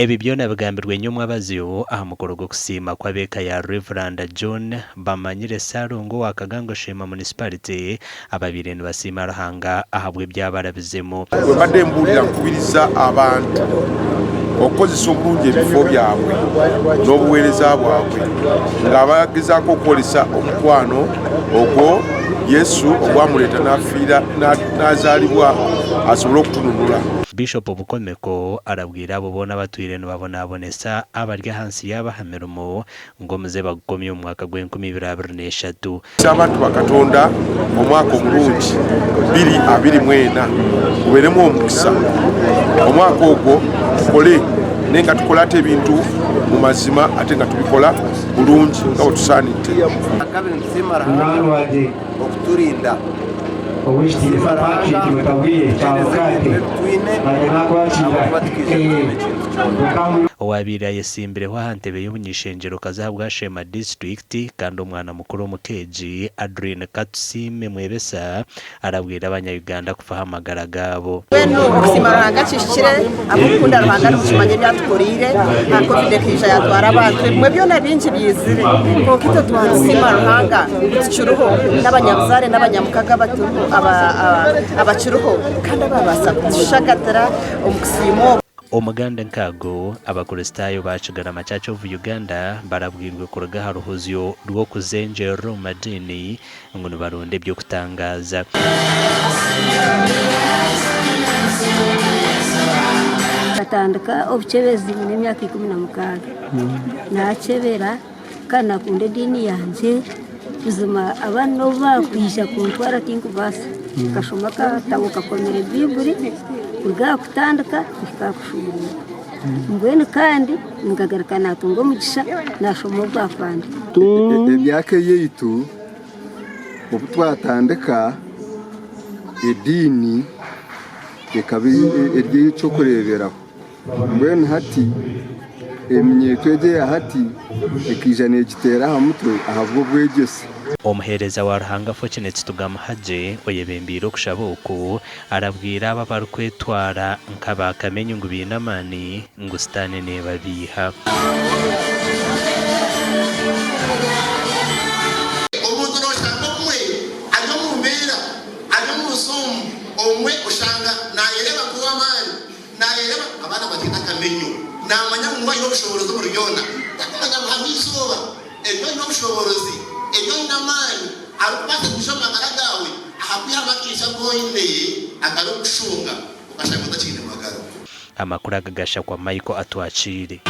Ebi byona bigambirwe nyuma bazio aha mukoro go kusima kwa beka ya Reverend John Bamanyire Sarungo wakagango shema municipality ababiri basima rahanga ahabwe byabarabizemo bade mbulira nkubiriza abantu okozesa obulungi ebifo byabwe n'obuweereza bwabwe ng'abagezaako okukolesa omukwano ogwo Yesu ogwamuleeta n'afiira n'azaalibwa asobole okutununula. Bishop Obukomeko arabwira abo bona batwire nibabonabonesa abarya hansi y'abahamerumo ngo muze bagukomye umwaka gw'2023 abantu bakatonda omwaka omulungi 2024 uberemu omukisa omwaka ogwo tukole nenga tukola ate ebintu mu mazima ate nga tubikola bulungi nga tusaanidde okuturinda Owishitiriza Patrick wetawiye cyawukate owabira yesimbireho ahantebe y'ubunyishenjero kazahabwa Shema District kandi umwana mukuru mukeji Adrien Katusime Mwebesa arabwira abanya-Uganda kufahamagara gabo okusimaranga kishikire abukunda rwanda n'ushimanye byatukorire nta covid kija yatwara abantu mwe byona binji bizire ko kito twasimaranga tucuruho n'abanyabuzare n'abanyamukaga batuho abacuruho kandi ababasa kushagatara omukusimo Omuganda nkago abakristayo bacigana Church of Uganda barabwirwe kuruga haruhuzyo rwo kuzenjera madini ngo baronde byo kutangaza katandika obuchebezi mu myaka 16 nachebera kana kunde dini yanje uzuma abantu bakwisha kuntwara tinkubasa kashoma katabo kakomere Bible uga kutandika ikakushumura ngwene kandi ngagarakana tungo mugisha nashomo bwafandi ebyake yitu obutwatandika edini ekabi cyo kureberaho ngwene hati emyetwege ya hati ekijane kitera hamutwe ahabwo bwegese omuhereza wa Ruhanga Fortunate Tugamuhaje oyebembiro kushabuku arabwira ababari kwetwara nkabakamenye ngo binamani ngo stane ne babiha omuntu noshaka umwe ajya mu mbera ajya mu rusumu omwe ushanga nayereba kuba mani nayereba abana batina kamenyo namanya ngo yo bushoborozo buryona takumanya muhamizuba ejo no bushoborozi ejo namani arupata kushoma garagawe ahakuya makisha goine akaro kushunga ukashaka kudakine magaro amakuru agagasha kwa Michael Atwachire